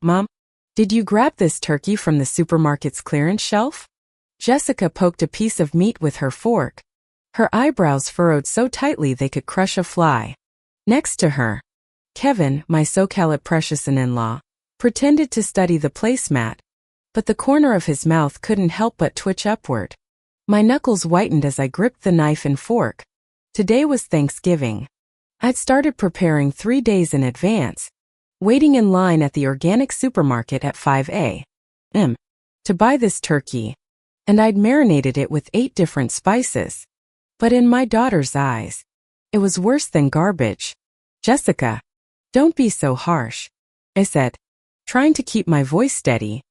Mom, did you grab this turkey from the supermarket's clearance shelf? Jessica poked a piece of meat with her fork. Her eyebrows furrowed so tightly they could crush a fly. Next to her, Kevin, my so-called precious son-in-law, pretended to study the placemat, but the corner of his mouth couldn't help but twitch upward. My knuckles whitened as I gripped the knife and fork. Today was Thanksgiving. I'd started preparing 3 days in advance, waiting in line at the organic supermarket at 5 a.m. to buy this turkey, and I'd marinated it with 8 different spices. But in my daughter's eyes, it was worse than garbage. Jessica, don't be so harsh, I said, trying to keep my voice steady,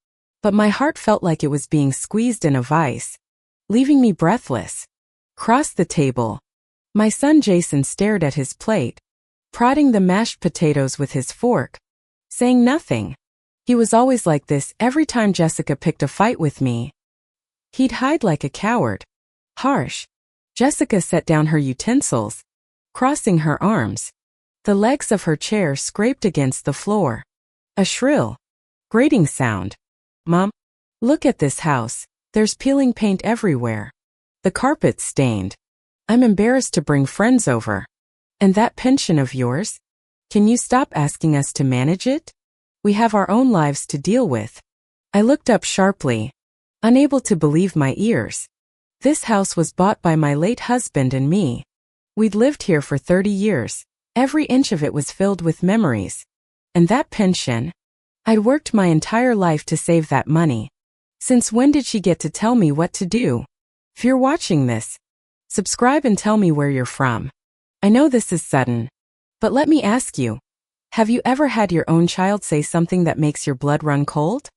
but my heart felt like it was being squeezed in a vice, leaving me breathless. Across the table, my son Jason stared at his plate, prodding the mashed potatoes with his fork, saying nothing. He was always like this every time Jessica picked a fight with me. He'd hide like a coward. Harsh. Jessica set down her utensils, crossing her arms. The legs of her chair scraped against the floor. A shrill, grating sound. Mom, look at this house. There's peeling paint everywhere. The carpet's stained. I'm embarrassed to bring friends over. And that pension of yours? Can you stop asking us to manage it? We have our own lives to deal with. I looked up sharply, unable to believe my ears. This house was bought by my late husband and me. We'd lived here for 30 years. Every inch of it was filled with memories. And that pension? I'd worked my entire life to save that money. Since when did she get to tell me what to do? If you're watching this, subscribe and tell me where you're from. I know this is sudden, but let me ask you, have you ever had your own child say something that makes your blood run cold?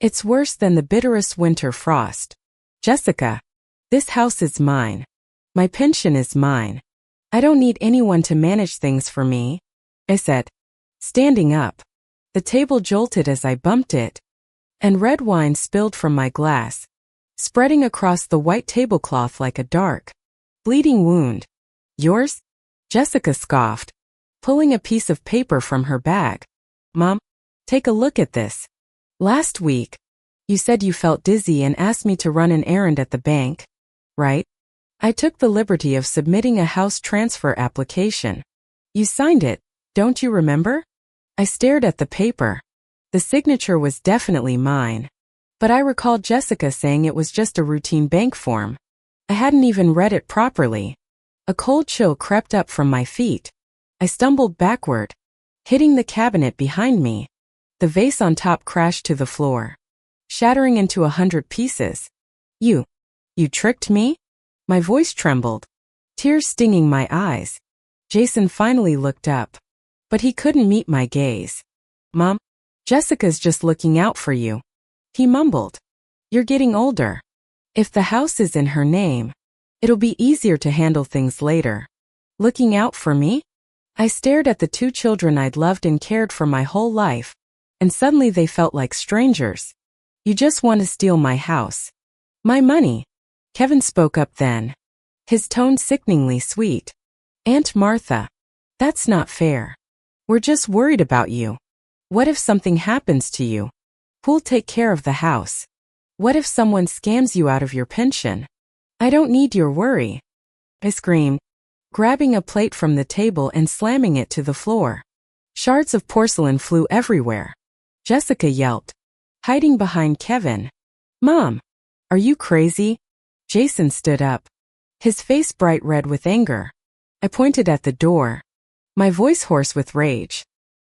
It's worse than the bitterest winter frost. Jessica, this house is mine. My pension is mine. I don't need anyone to manage things for me, I said, standing up. The table jolted as I bumped it, and red wine spilled from my glass, spreading across the white tablecloth like a dark, bleeding wound. Yours? Jessica scoffed, pulling a piece of paper from her bag. Mom, take a look at this. Last week, you said you felt dizzy and asked me to run an errand at the bank, right? I took the liberty of submitting a house transfer application. You signed it, don't you remember? I stared at the paper. The signature was definitely mine, but I recalled Jessica saying it was just a routine bank form. I hadn't even read it properly. A cold chill crept up from my feet. I stumbled backward, hitting the cabinet behind me. The vase on top crashed to the floor, shattering into 100 pieces. You tricked me? My voice trembled, tears stinging my eyes. Jason finally looked up, but he couldn't meet my gaze. Mom, Jessica's just looking out for you, he mumbled. You're getting older. If the house is in her name, it'll be easier to handle things later. Looking out for me? I stared at the 2 children I'd loved and cared for my whole life, and suddenly they felt like strangers. You just want to steal my house. My money. Kevin spoke up then, his tone sickeningly sweet. Aunt Martha, that's not fair. We're just worried about you. What if something happens to you? Who'll take care of the house? What if someone scams you out of your pension? I don't need your worry, I screamed, grabbing a plate from the table and slamming it to the floor. Shards of porcelain flew everywhere. Jessica yelped, hiding behind Kevin. Mom, are you crazy? Jason stood up, his face bright red with anger. I pointed at the door, my voice hoarse with rage.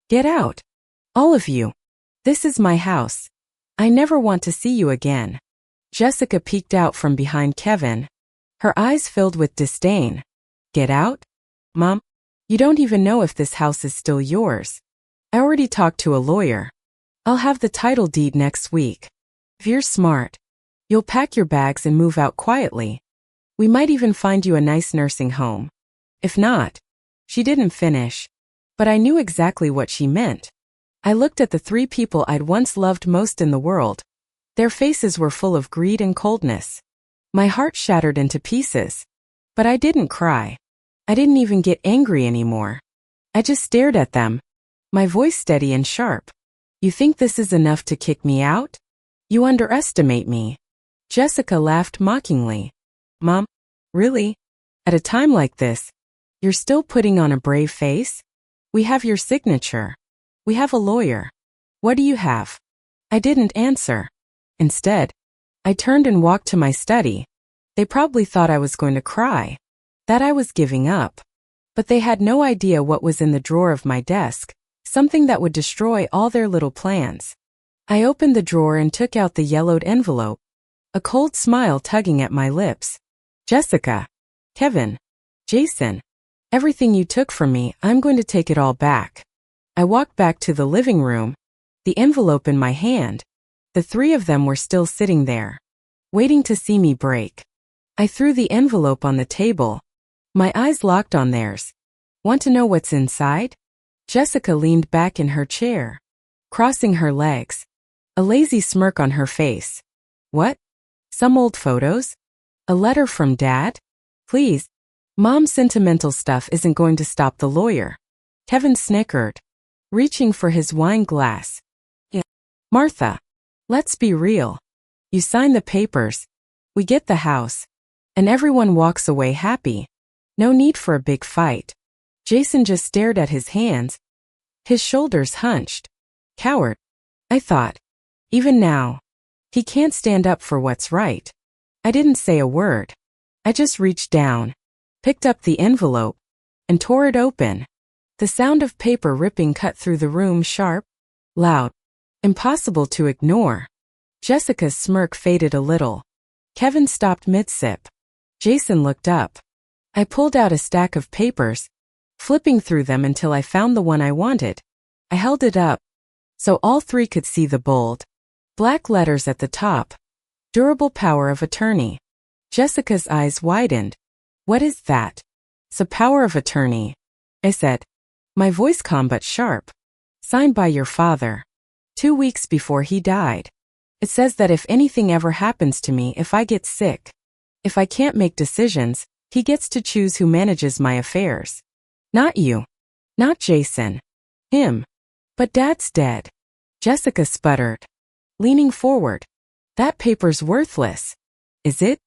Get out. All of you. This is my house. I never want to see you again. Jessica peeked out from behind Kevin, her eyes filled with disdain. Get out? Mom, you don't even know if this house is still yours. I already talked to a lawyer. I'll have the title deed next week. If you're smart, you'll pack your bags and move out quietly. We might even find you a nice nursing home. If not, she didn't finish, but I knew exactly what she meant. I looked at the 3 people I'd once loved most in the world. Their faces were full of greed and coldness. My heart shattered into pieces. But I didn't cry. I didn't even get angry anymore. I just stared at them, my voice steady and sharp. You think this is enough to kick me out? You underestimate me. Jessica laughed mockingly. Mom, really? At a time like this, you're still putting on a brave face? We have your signature. We have a lawyer. What do you have? I didn't answer. Instead, I turned and walked to my study. They probably thought I was going to cry, that I was giving up. But they had no idea what was in the drawer of my desk, something that would destroy all their little plans. I opened the drawer and took out the yellowed envelope, a cold smile tugging at my lips. Jessica, Kevin, Jason, everything you took from me, I'm going to take it all back. I walked back to the living room, the envelope in my hand. The three of them were still sitting there, waiting to see me break. I threw the envelope on the table. My eyes locked on theirs. Want to know what's inside? Jessica leaned back in her chair, crossing her legs, a lazy smirk on her face. What? Some old photos? A letter from Dad? Please. Mom's sentimental stuff isn't going to stop the lawyer. Kevin snickered, reaching for his wine glass. Yeah. Martha, let's be real. You sign the papers, we get the house, and everyone walks away happy. No need for a big fight. Jason just stared at his hands, his shoulders hunched. Coward, I thought. Even now, he can't stand up for what's right. I didn't say a word. I just reached down, picked up the envelope, and tore it open. The sound of paper ripping cut through the room sharp, loud, impossible to ignore. Jessica's smirk faded a little. Kevin stopped mid-sip. Jason looked up. I pulled out a stack of papers, flipping through them until I found the one I wanted. I held it up, so all three could see the bold, black letters at the top. Durable power of attorney. Jessica's eyes widened. What is that? It's a power of attorney, I said, my voice calm but sharp. Signed by your father, 2 weeks before he died. It says that if anything ever happens to me, if I get sick, if I can't make decisions, he gets to choose who manages my affairs. Not you. Not Jason. Him. But Dad's dead. Jessica sputtered, leaning forward. That paper's worthless. Is it?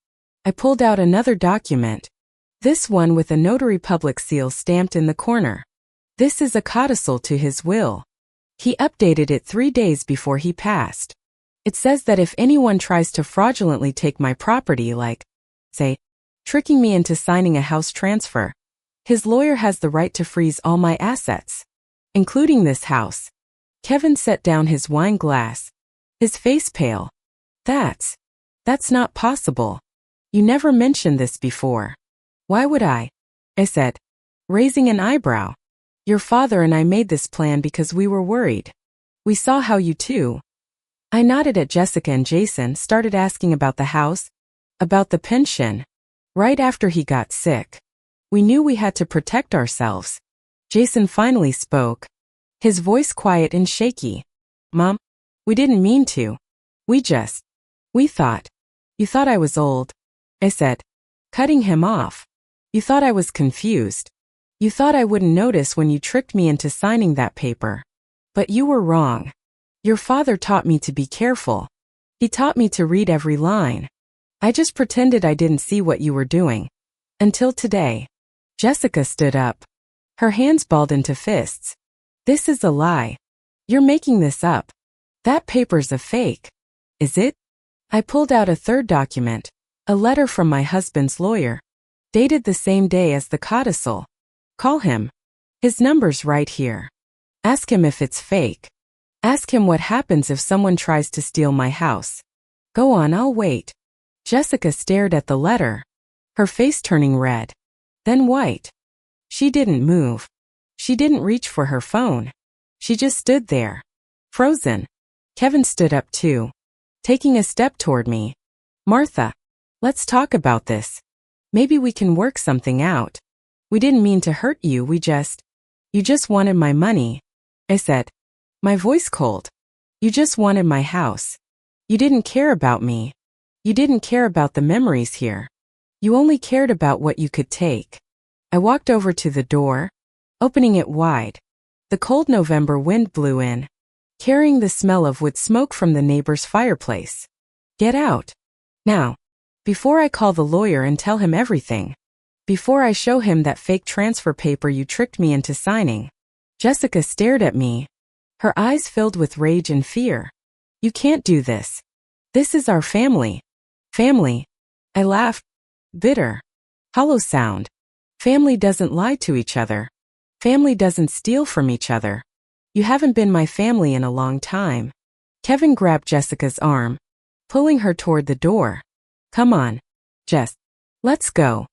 I pulled out another document. This one with a notary public seal stamped in the corner. This is a codicil to his will. He updated it 3 days before he passed. It says that if anyone tries to fraudulently take my property, like, say, tricking me into signing a house transfer, his lawyer has the right to freeze all my assets, including this house. Kevin set down his wine glass, his face pale. That's not possible. You never mentioned this before. Why would I? I said, raising an eyebrow. Your father and I made this plan because we were worried. We saw how you two. I nodded at Jessica and Jason started asking about the house, about the pension. Right after he got sick, we knew we had to protect ourselves. Jason finally spoke, his voice quiet and shaky. Mom, we didn't mean to. We thought. You thought I was old, I said, cutting him off. You thought I was confused. You thought I wouldn't notice when you tricked me into signing that paper. But you were wrong. Your father taught me to be careful. He taught me to read every line. I just pretended I didn't see what you were doing. Until today. Jessica stood up. Her hands balled into fists. This is a lie. You're making this up. That paper's a fake. Is it? I pulled out a third document, a letter from my husband's lawyer, dated the same day as the codicil. Call him. His number's right here. Ask him if it's fake. Ask him what happens if someone tries to steal my house. Go on, I'll wait. Jessica stared at the letter, her face turning red, then white. She didn't move. She didn't reach for her phone. She just stood there, frozen. Kevin stood up too, taking a step toward me. Martha, let's talk about this. Maybe we can work something out. We didn't mean to hurt you, you just wanted my money. I said, my voice cold. You just wanted my house. You didn't care about me. You didn't care about the memories here. You only cared about what you could take. I walked over to the door, opening it wide. The cold November wind blew in. carrying the smell of wood smoke from the neighbor's fireplace. Get out. Now. Before I call the lawyer and tell him everything. Before I show him that fake transfer paper you tricked me into signing. Jessica stared at me, her eyes filled with rage and fear. You can't do this. This is our family. Family. I laughed. Bitter. Hollow sound. Family doesn't lie to each other. Family doesn't steal from each other. You haven't been my family in a long time. Kevin grabbed Jessica's arm, pulling her toward the door. Come on, Jess. Let's go.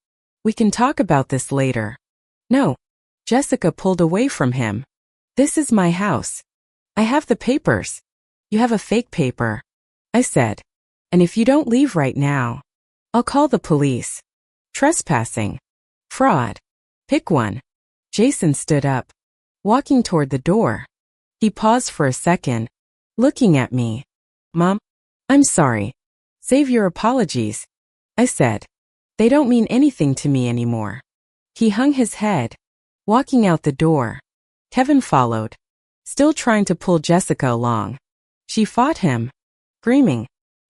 We can talk about this later. No. Jessica pulled away from him. This is my house. I have the papers. You have a fake paper, I said. And if you don't leave right now, I'll call the police. Trespassing. Fraud. Pick one. Jason stood up, walking toward the door. He paused for a second, looking at me. Mom, I'm sorry. Save your apologies, I said. They don't mean anything to me anymore. He hung his head, walking out the door. Kevin followed, still trying to pull Jessica along. She fought him, screaming,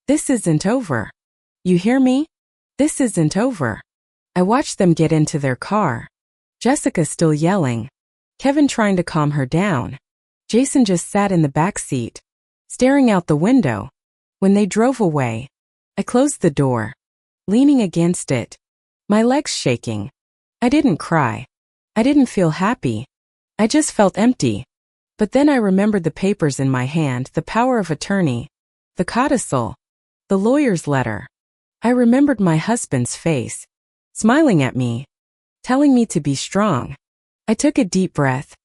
This isn't over. You hear me? This isn't over. I watched them get into their car. Jessica still yelling, Kevin trying to calm her down. Jason just sat in the back seat, staring out the window. When they drove away, I closed the door, leaning against it, my legs shaking. I didn't cry. I didn't feel happy. I just felt empty. But then I remembered the papers in my hand, the power of attorney, the codicil, the lawyer's letter. I remembered my husband's face, smiling at me, telling me to be strong. I took a deep breath,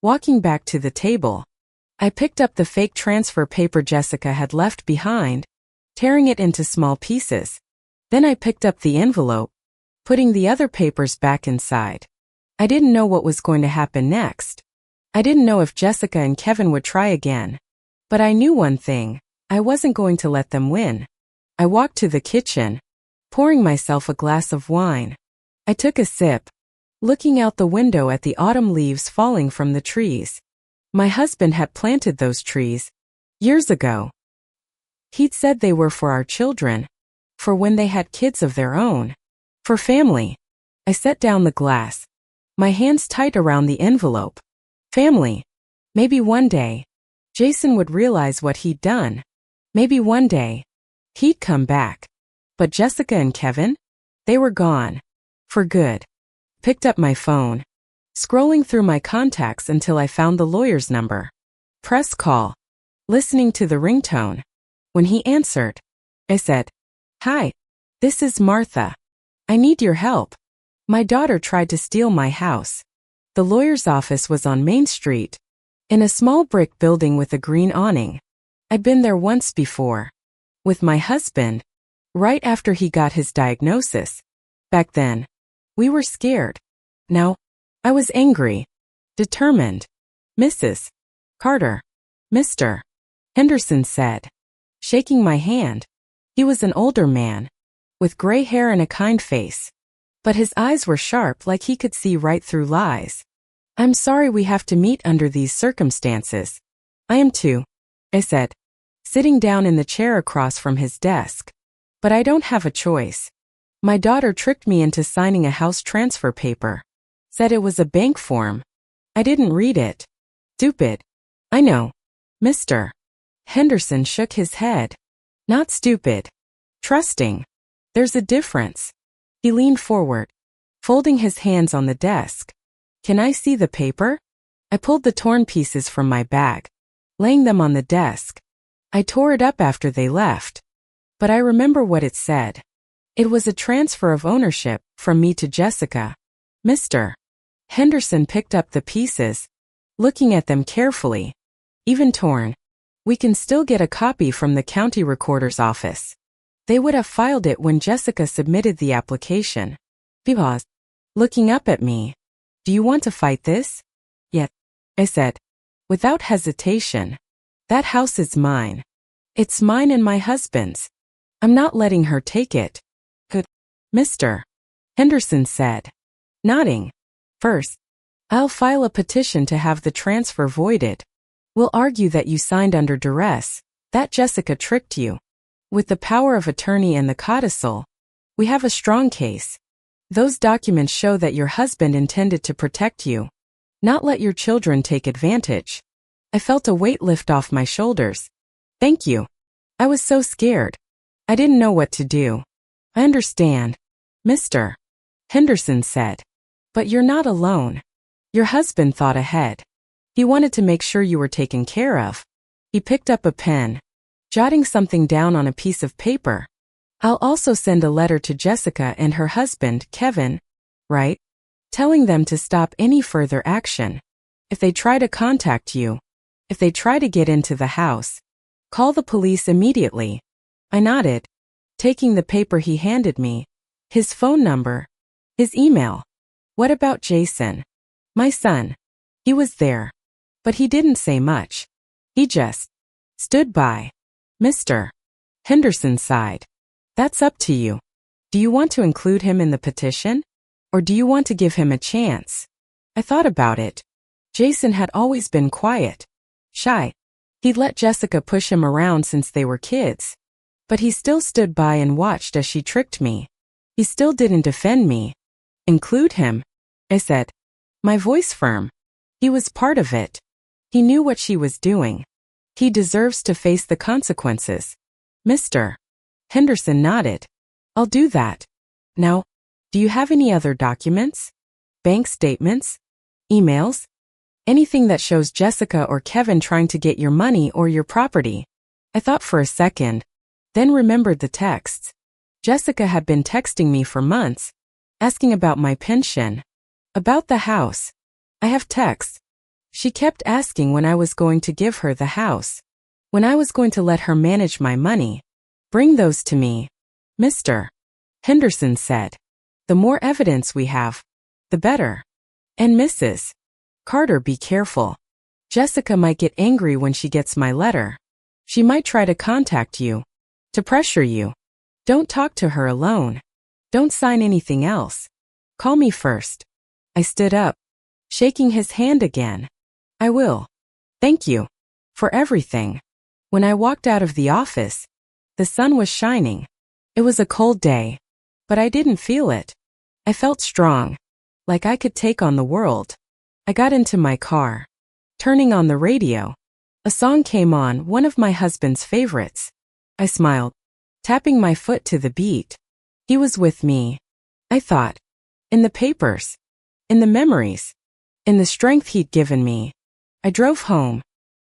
walking back to the table. I picked up the fake transfer paper Jessica had left behind, tearing it into small pieces. Then I picked up the envelope, putting the other papers back inside. I didn't know what was going to happen next. I didn't know if Jessica and Kevin would try again. But I knew one thing, I wasn't going to let them win. I walked to the kitchen, pouring myself a glass of wine. I took a sip, looking out the window at the autumn leaves falling from the trees. My husband had planted those trees years ago. He'd said they were for our children, for when they had kids of their own, for family. I set down the glass, my hands tight around the envelope. Family. Maybe one day, Jason would realize what he'd done. Maybe one day, he'd come back. But Jessica and Kevin? They were gone. For good. Picked up my phone, scrolling through my contacts until I found the lawyer's number. Press call. Listening to the ringtone. When he answered, I said, Hi, this is Martha. I need your help. My daughter tried to steal my house. The lawyer's office was on Main Street, in a small brick building with a green awning. I'd been there once before, with my husband, right after he got his diagnosis. Back then, we were scared. Now, I was angry, determined. Mrs. Carter, Mr. Henderson said, shaking my hand. He was an older man, with gray hair and a kind face. But his eyes were sharp, like he could see right through lies. I'm sorry we have to meet under these circumstances. I am too, I said, sitting down in the chair across from his desk. But I don't have a choice. My daughter tricked me into signing a house transfer paper. Said it was a bank form. I didn't read it. Stupid. I know. Mr. Henderson shook his head. Not stupid. Trusting. There's a difference. He leaned forward, folding his hands on the desk. Can I see the paper? I pulled the torn pieces from my bag, laying them on the desk. I tore it up after they left. But I remember what it said. It was a transfer of ownership from me to Jessica. Mr. Henderson picked up the pieces, looking at them carefully. Even torn, we can still get a copy from the county recorder's office. They would have filed it when Jessica submitted the application. He paused, looking up at me. Do you want to fight this? Yes, I said, without hesitation. That house is mine. It's mine and my husband's. I'm not letting her take it. Good, Mr. Henderson said, nodding. First, I'll file a petition to have the transfer voided. We'll argue that you signed under duress, that Jessica tricked you. With the power of attorney and the codicil, we have a strong case. Those documents show that your husband intended to protect you, not let your children take advantage. I felt a weight lift off my shoulders. Thank you. I was so scared. I didn't know what to do. I understand, Mr. Henderson said. But you're not alone. Your husband thought ahead. He wanted to make sure you were taken care of. He picked up a pen, jotting something down on a piece of paper. I'll also send a letter to Jessica and her husband, Kevin, right? Telling them to stop any further action. If they try to contact you, if they try to get into the house, call the police immediately. I nodded, taking the paper he handed me, his phone number, his email. What about Jason? My son. He was there, but he didn't say much. He just stood by. Mr. Henderson sighed. That's up to you. Do you want to include him in the petition? Or do you want to give him a chance? I thought about it. Jason had always been quiet, shy. He'd let Jessica push him around since they were kids. But he still stood by and watched as she tricked me. He still didn't defend me. Include him, I said, my voice firm. He was part of it. He knew what she was doing. He deserves to face the consequences. Mr. Henderson nodded. I'll do that. Now, do you have any other documents? Bank statements? Emails? Anything that shows Jessica or Kevin trying to get your money or your property? I thought for a second, then remembered the texts. Jessica had been texting me for months, asking about my pension, about the house. I have texts. She kept asking when I was going to give her the house, when I was going to let her manage my money. Bring those to me, Mr. Henderson said. The more evidence we have, the better. And Mrs. Carter, be careful. Jessica might get angry when she gets my letter. She might try to contact you, to pressure you. Don't talk to her alone. Don't sign anything else. Call me first. I stood up, shaking his hand again. I will. Thank you. For everything. When I walked out of the office, the sun was shining. It was a cold day, but I didn't feel it. I felt strong, like I could take on the world. I got into my car, turning on the radio. A song came on, one of my husband's favorites. I smiled, tapping my foot to the beat. He was with me, I thought. In the papers, in the memories, in the strength he'd given me. I drove home,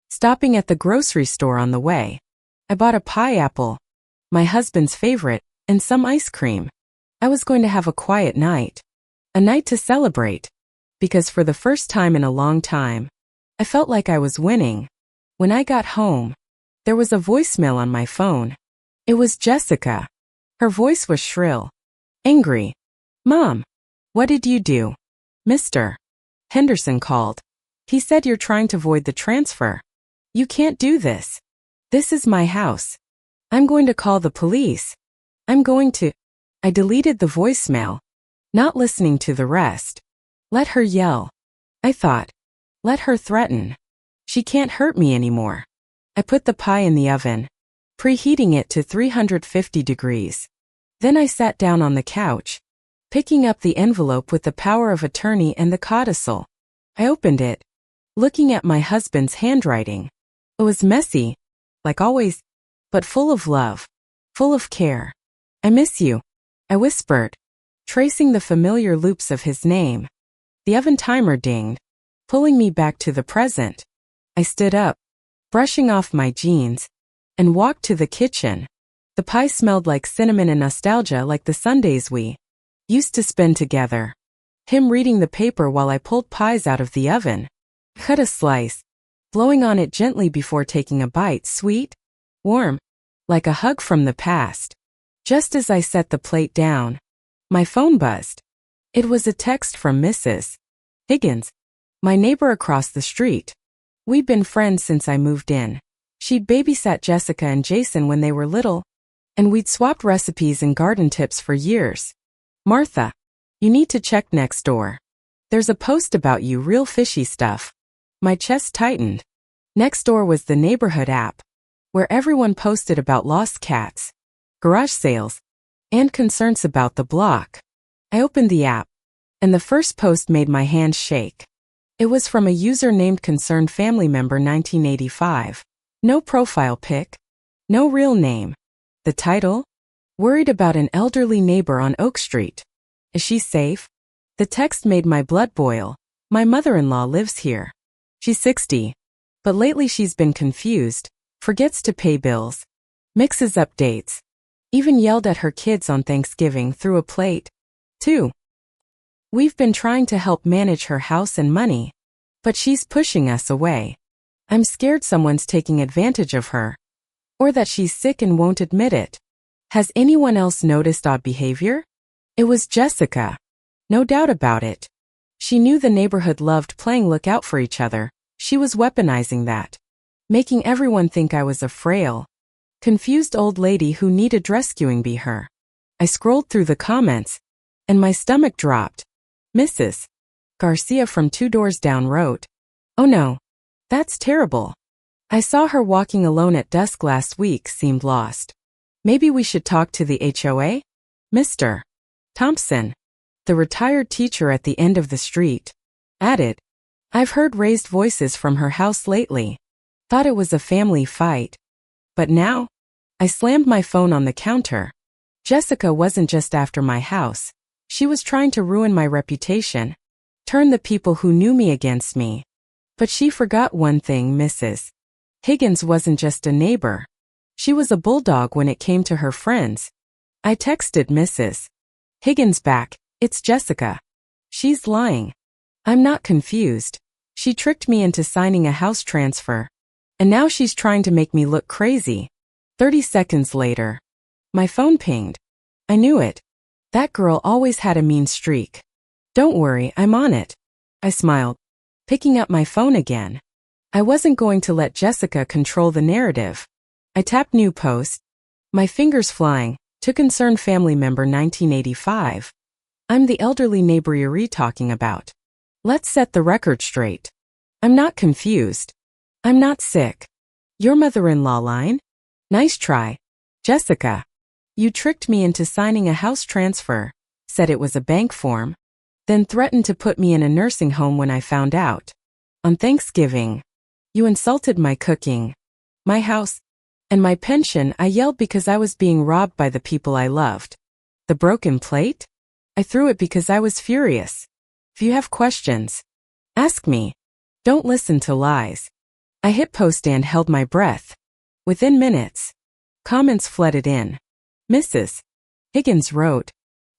stopping at the grocery store on the way. I bought a pineapple, my husband's favorite, and some ice cream. I was going to have a quiet night, a night to celebrate, because for the first time in a long time, I felt like I was winning. When I got home, there was a voicemail on my phone. It was Jessica. Her voice was shrill, angry. Mom, what did you do? Mr. Henderson called. He said you're trying to void the transfer. You can't do this. This is my house. I'm going to call the police. I deleted the voicemail, not listening to the rest. Let her yell. I thought. Let her threaten. She can't hurt me anymore. I put the pie in the oven, preheating it to 350 degrees. Then I sat down on the couch, picking up the envelope with the power of attorney and the codicil. I opened it, looking at my husband's handwriting. It was messy, like always, but full of love, full of care. I miss you, I whispered, tracing the familiar loops of his name. The oven timer dinged, pulling me back to the present. I stood up, brushing off my jeans, and walked to the kitchen. The pie smelled like cinnamon and nostalgia, like the Sundays we used to spend together. Him reading the paper while I pulled pies out of the oven. Cut a slice, blowing on it gently before taking a bite, sweet, warm, like a hug from the past. Just as I set the plate down, my phone buzzed. It was a text from Mrs. Higgins, my neighbor across the street. We'd been friends since I moved in. She'd babysat Jessica and Jason when they were little, and we'd swapped recipes and garden tips for years. Martha, you need to check next door. There's a post about you, real fishy stuff. My chest tightened. Next door was the neighborhood app, where everyone posted about lost cats, garage sales, and concerns about the block. I opened the app, and the first post made my hands shake. It was from a user named Concerned Family Member 1985. No profile pic, no real name. The title? Worried about an elderly neighbor on Oak Street. Is she safe? The text made my blood boil. My mother-in-law lives here. She's 60. But lately she's been confused, forgets to pay bills, mixes up dates, even yelled at her kids on Thanksgiving through a plate. 2. We've been trying to help manage her house and money, but she's pushing us away. I'm scared someone's taking advantage of her, or that she's sick and won't admit it. Has anyone else noticed odd behavior? It was Jessica. No doubt about it. She knew the neighborhood loved playing look out for each other. She was weaponizing that, making everyone think I was a frail, confused old lady who needed rescuing. Be her. I scrolled through the comments, and my stomach dropped. Mrs. Garcia from 2 doors down wrote, "Oh no. That's terrible. I saw her walking alone at dusk last week, seemed lost. Maybe we should talk to the HOA? Mr. Thompson, the retired teacher at the end of the street, added, I've heard raised voices from her house lately. Thought it was a family fight. But now? I slammed my phone on the counter. Jessica wasn't just after my house. She was trying to ruin my reputation, turn the people who knew me against me. But she forgot one thing, Mrs. Higgins wasn't just a neighbor. She was a bulldog when it came to her friends. I texted Mrs. Higgins back, it's Jessica. She's lying. I'm not confused. She tricked me into signing a house transfer. And now she's trying to make me look crazy. 30 seconds later, my phone pinged. I knew it. That girl always had a mean streak. Don't worry, I'm on it. I smiled, picking up my phone again. I wasn't going to let Jessica control the narrative. I tapped new post, my fingers flying, to Concerned Family Member 1985. I'm the elderly neighbor you're talking about. Let's set the record straight. I'm not confused. I'm not sick. Your mother-in-law line? Nice try. Jessica. You tricked me into signing a house transfer, said it was a bank form, then threatened to put me in a nursing home when I found out. On Thanksgiving, you insulted my cooking, my house, and my pension. I yelled because I was being robbed by the people I loved. The broken plate? I threw it because I was furious. If you have questions, ask me. Don't listen to lies. I hit post and held my breath. Within minutes, comments flooded in. Mrs. Higgins wrote,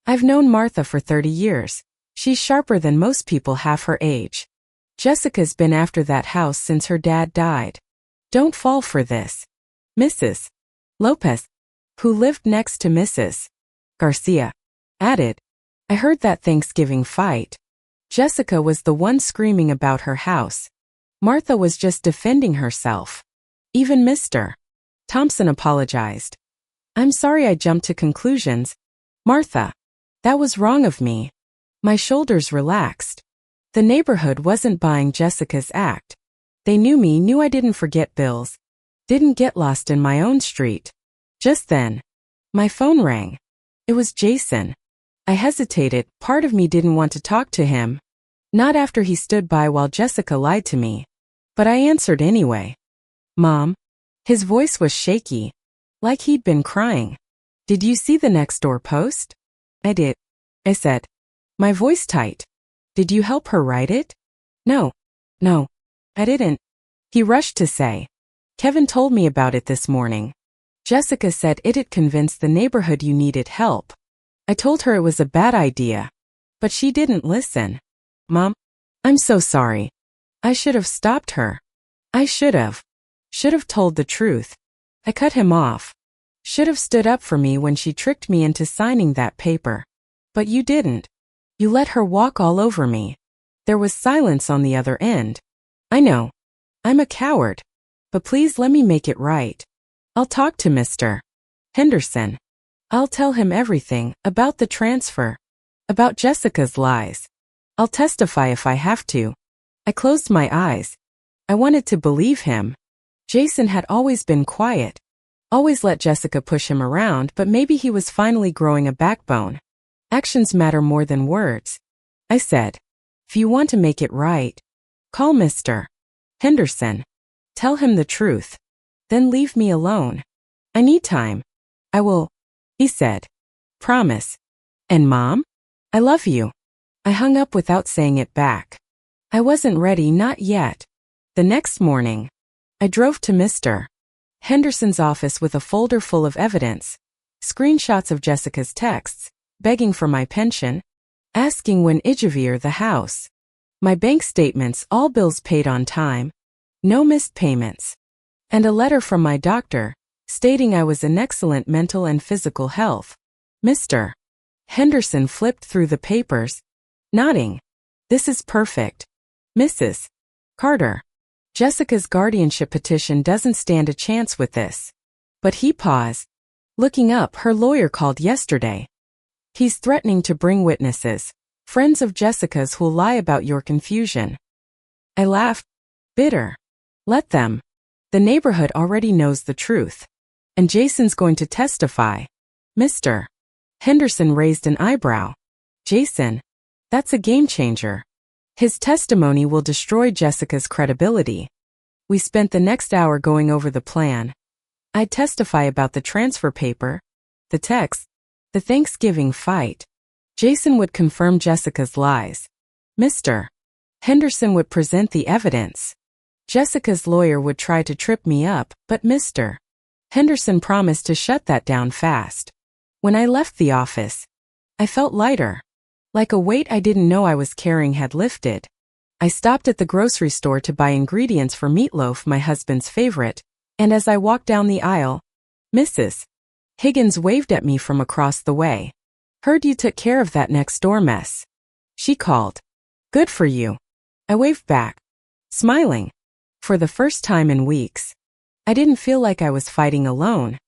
I've known Martha for 30 years. She's sharper than most people half her age. Jessica's been after that house since her dad died. Don't fall for this. Mrs. Lopez, who lived next to Mrs. Garcia, added, I heard that Thanksgiving fight. Jessica was the one screaming about her house. Martha was just defending herself. Even Mr. Thompson apologized. I'm sorry I jumped to conclusions. Martha, that was wrong of me. My shoulders relaxed. The neighborhood wasn't buying Jessica's act. They knew I didn't forget bills. Didn't get lost in my own street. Just then, my phone rang. It was Jason. I hesitated. Part of me didn't want to talk to him. Not after he stood by while Jessica lied to me. But I answered anyway. Mom. His voice was shaky, like he'd been crying. Did you see the next door post? I did. I said, my voice tight. Did you help her write it? No, I didn't. He rushed to say, Kevin told me about it this morning. Jessica said it'd convince the neighborhood you needed help. I told her it was a bad idea, but she didn't listen. Mom, I'm so sorry. I should have stopped her. I should have told the truth. I cut him off. Should have stood up for me when she tricked me into signing that paper. But you didn't. You let her walk all over me. There was silence on the other end. I know. I'm a coward. But please let me make it right. I'll talk to Mr. Henderson. I'll tell him everything about the transfer, about Jessica's lies. I'll testify if I have to. I closed my eyes. I wanted to believe him. Jason had always been quiet, always let Jessica push him around, but maybe he was finally growing a backbone. Actions matter more than words. I said, if you want to make it right, call Mr. Henderson. Tell him the truth. Then leave me alone. I need time. I will, he said. Promise. And Mom? I love you. I hung up without saying it back. I wasn't ready, not yet. The next morning, I drove to Mr. Henderson's office with a folder full of evidence, screenshots of Jessica's texts, begging for my pension, asking when Ijavir the house, my bank statements, all bills paid on time, no missed payments, and a letter from my doctor stating I was in excellent mental and physical health. Mr. Henderson flipped through the papers, nodding. This is perfect. Mrs. Carter, Jessica's guardianship petition doesn't stand a chance with this. But he paused. Looking up, her lawyer called yesterday. He's threatening to bring witnesses, friends of Jessica's who'll lie about your confusion. I laughed, bitter. Let them. The neighborhood already knows the truth. And Jason's going to testify. Mr. Henderson raised an eyebrow. Jason, that's a game changer. His testimony will destroy Jessica's credibility. We spent the next hour going over the plan. I'd testify about the transfer paper, the text, the Thanksgiving fight. Jason would confirm Jessica's lies. Mr. Henderson would present the evidence. Jessica's lawyer would try to trip me up, but Mr. Henderson promised to shut that down fast. When I left the office, I felt lighter. Like a weight I didn't know I was carrying had lifted. I stopped at the grocery store to buy ingredients for meatloaf, my husband's favorite, and as I walked down the aisle, Mrs. Higgins waved at me from across the way. Heard you took care of that next door mess. She called. Good for you. I waved back, smiling. For the first time in weeks, I didn't feel like I was fighting alone.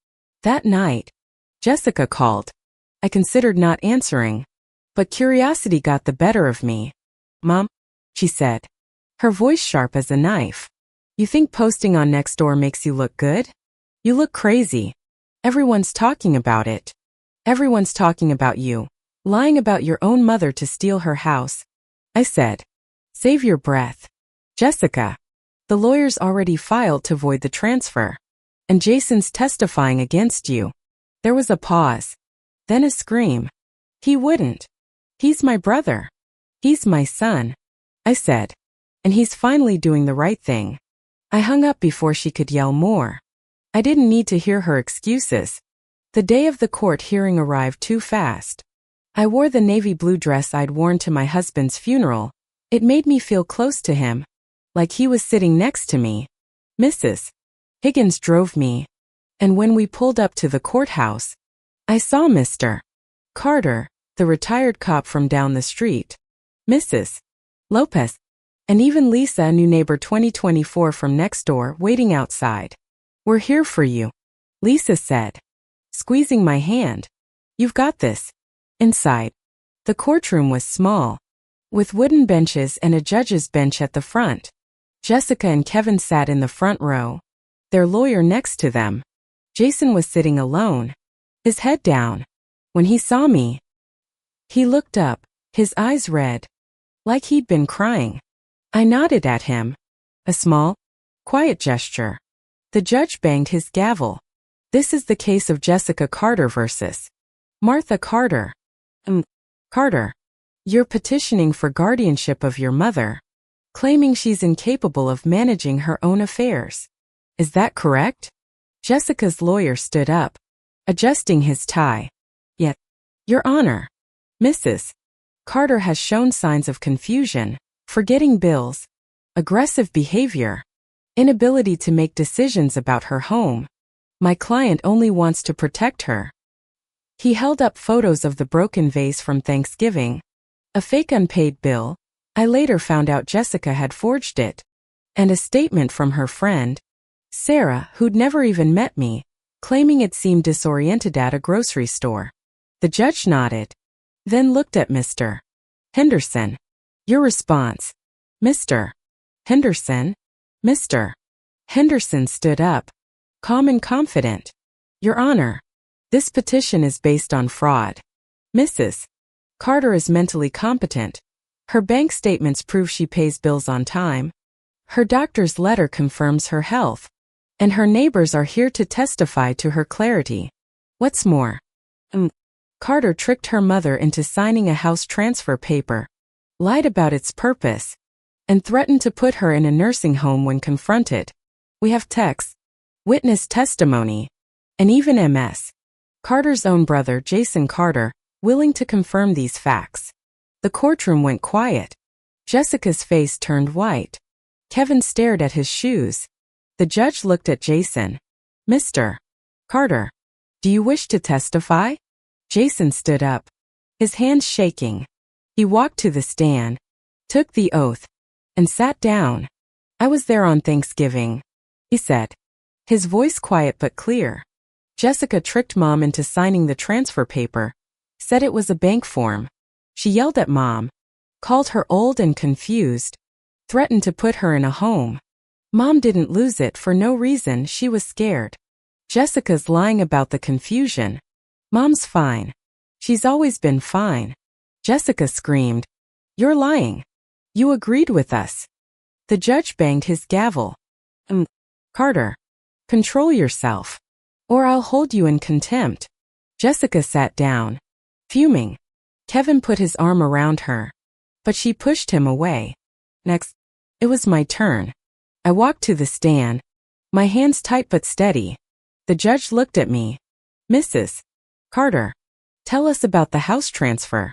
That night, Jessica called. I considered not answering, but curiosity got the better of me. Mom, she said, her voice sharp as a knife. You think posting on Nextdoor makes you look good? You look crazy. Everyone's talking about it. Everyone's talking about you, lying about your own mother to steal her house. I said, save your breath. Jessica, the lawyer's already filed to void the transfer. And Jason's testifying against you. There was a pause. Then a scream. He wouldn't. He's my brother. He's my son. I said. And he's finally doing the right thing. I hung up before she could yell more. I didn't need to hear her excuses. The day of the court hearing arrived too fast. I wore the navy blue dress I'd worn to my husband's funeral. It made me feel close to him, like he was sitting next to me. Mrs. Higgins drove me, and when we pulled up to the courthouse, I saw Mr. Carter, the retired cop from down the street, Mrs. Lopez, and even Lisa, a new neighbor 2024 from next door, waiting outside. We're here for you, Lisa said, squeezing my hand. You've got this. Inside, the courtroom was small, with wooden benches and a judge's bench at the front. Jessica and Kevin sat in the front row, their lawyer next to them. Jason was sitting alone, his head down. When he saw me, he looked up, his eyes red, like he'd been crying. I nodded at him, a small, quiet gesture. The judge banged his gavel. This is the case of Jessica Carter versus Martha Carter. Carter, you're petitioning for guardianship of your mother, claiming she's incapable of managing her own affairs. Is that correct? Jessica's lawyer stood up, adjusting his tie. Yet, Your Honor, Mrs. Carter has shown signs of confusion, forgetting bills, aggressive behavior, inability to make decisions about her home. My client only wants to protect her. He held up photos of the broken vase from Thanksgiving, a fake unpaid bill. I later found out Jessica had forged it, and a statement from her friend, Sarah, who'd never even met me, claiming it seemed disoriented at a grocery store. The judge nodded, then looked at Mr. Henderson. Your response, Mr. Henderson? Mr. Henderson stood up, calm and confident. Your Honor, this petition is based on fraud. Mrs. Carter is mentally competent. Her bank statements prove she pays bills on time. Her doctor's letter confirms her health. And her neighbors are here to testify to her clarity. What's more, Carter tricked her mother into signing a house transfer paper, lied about its purpose, and threatened to put her in a nursing home when confronted. We have texts, witness testimony, and even Ms. Carter's own brother, Jason Carter, willing to confirm these facts. The courtroom went quiet. Jessica's face turned white. Kevin stared at his shoes. The judge looked at Jason. Mr. Carter, do you wish to testify? Jason stood up, his hands shaking. He walked to the stand, took the oath, and sat down. I was there on Thanksgiving, he said, his voice quiet but clear. Jessica tricked Mom into signing the transfer paper, said it was a bank form. She yelled at Mom, called her old and confused, threatened to put her in a home. Mom didn't lose it for no reason, she was scared. Jessica's lying about the confusion. Mom's fine. She's always been fine. Jessica screamed. You're lying. You agreed with us. The judge banged his gavel. Carter, control yourself, or I'll hold you in contempt. Jessica sat down, fuming. Kevin put his arm around her, but she pushed him away. Next, it was my turn. I walked to the stand, my hands tight but steady. The judge looked at me. Mrs. Carter, tell us about the house transfer.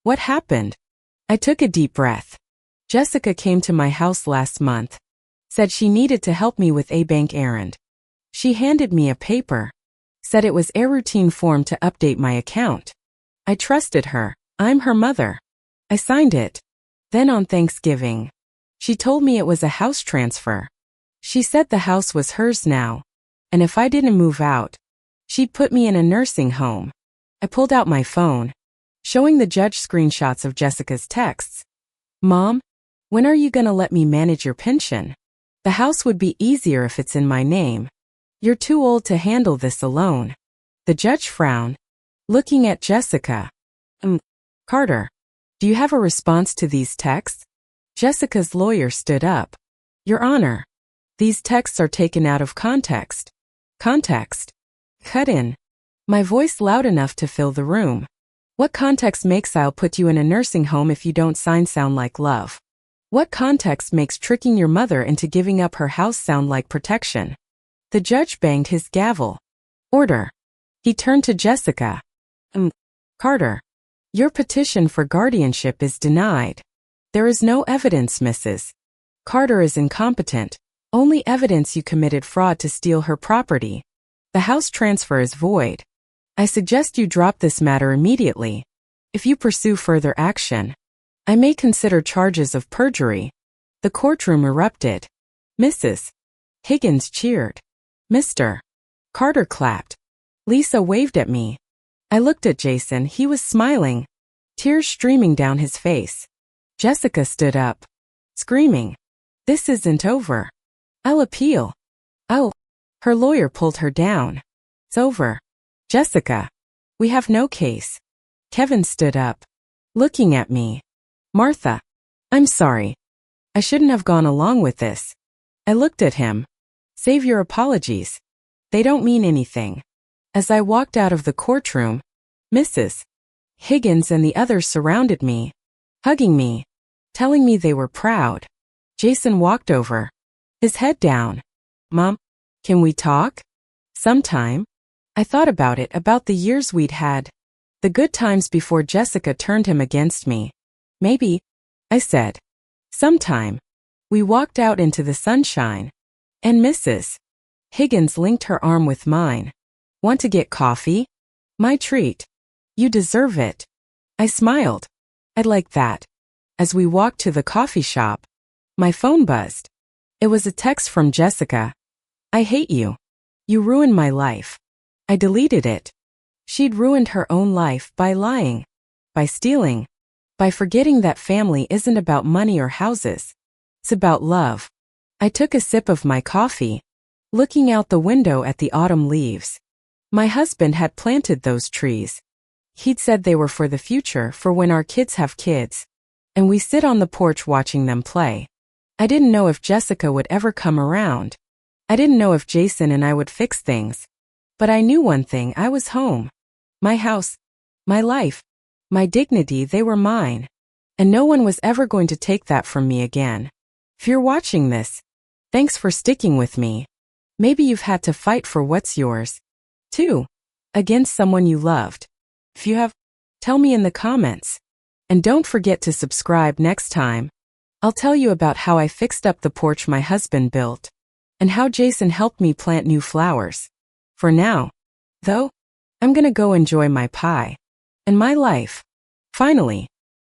What happened? I took a deep breath. Jessica came to my house last month, said she needed to help me with a bank errand. She handed me a paper, said it was a routine form to update my account. I trusted her. I'm her mother. I signed it. Then on Thanksgiving, she told me it was a house transfer. She said the house was hers now, and if I didn't move out, she'd put me in a nursing home. I pulled out my phone, showing the judge screenshots of Jessica's texts. Mom, when are you gonna let me manage your pension? The house would be easier if it's in my name. You're too old to handle this alone. The judge frowned, looking at Jessica. Carter, do you have a response to these texts? Jessica's lawyer stood up. Your Honor, these texts are taken out of context. Context. Cut in. My voice loud enough to fill the room. What context makes I'll put you in a nursing home if you don't sign sound like love? What context makes tricking your mother into giving up her house sound like protection? The judge banged his gavel. Order. He turned to Jessica. Carter, your petition for guardianship is denied. There is no evidence, Mrs. Carter is incompetent. Only evidence you committed fraud to steal her property. The house transfer is void. I suggest you drop this matter immediately. If you pursue further action, I may consider charges of perjury. The courtroom erupted. Mrs. Higgins cheered. Mr. Carter clapped. Lisa waved at me. I looked at Jason. He was smiling, tears streaming down his face. Jessica stood up, screaming, "This isn't over. I'll appeal." Oh, her lawyer pulled her down. It's over. Jessica, we have no case. Kevin stood up, looking at me. Martha, I'm sorry. I shouldn't have gone along with this. I looked at him. Save your apologies. They don't mean anything. As I walked out of the courtroom, Mrs. Higgins and the others surrounded me, hugging me, telling me they were proud. Jason walked over, his head down. Mom, can we talk? Sometime. I thought about the years we'd had, the good times before Jessica turned him against me. Maybe, I said. Sometime. We walked out into the sunshine, and Mrs. Higgins linked her arm with mine. Want to get coffee? My treat. You deserve it. I smiled. I'd like that. As we walked to the coffee shop, my phone buzzed. It was a text from Jessica. I hate you. You ruined my life. I deleted it. She'd ruined her own life by lying, by stealing, by forgetting that family isn't about money or houses. It's about love. I took a sip of my coffee, looking out the window at the autumn leaves. My husband had planted those trees. He'd said they were for the future, for when our kids have kids. And we sit on the porch watching them play. I didn't know if Jessica would ever come around. I didn't know if Jason and I would fix things. But I knew one thing: I was home. My house, my life, my dignity, they were mine. And no one was ever going to take that from me again. If you're watching this, thanks for sticking with me. Maybe you've had to fight for what's yours, too, against someone you loved. If you have, tell me in the comments. And don't forget to subscribe next time. I'll tell you about how I fixed up the porch my husband built, and how Jason helped me plant new flowers. For now, though, I'm gonna go enjoy my pie and my life. Finally.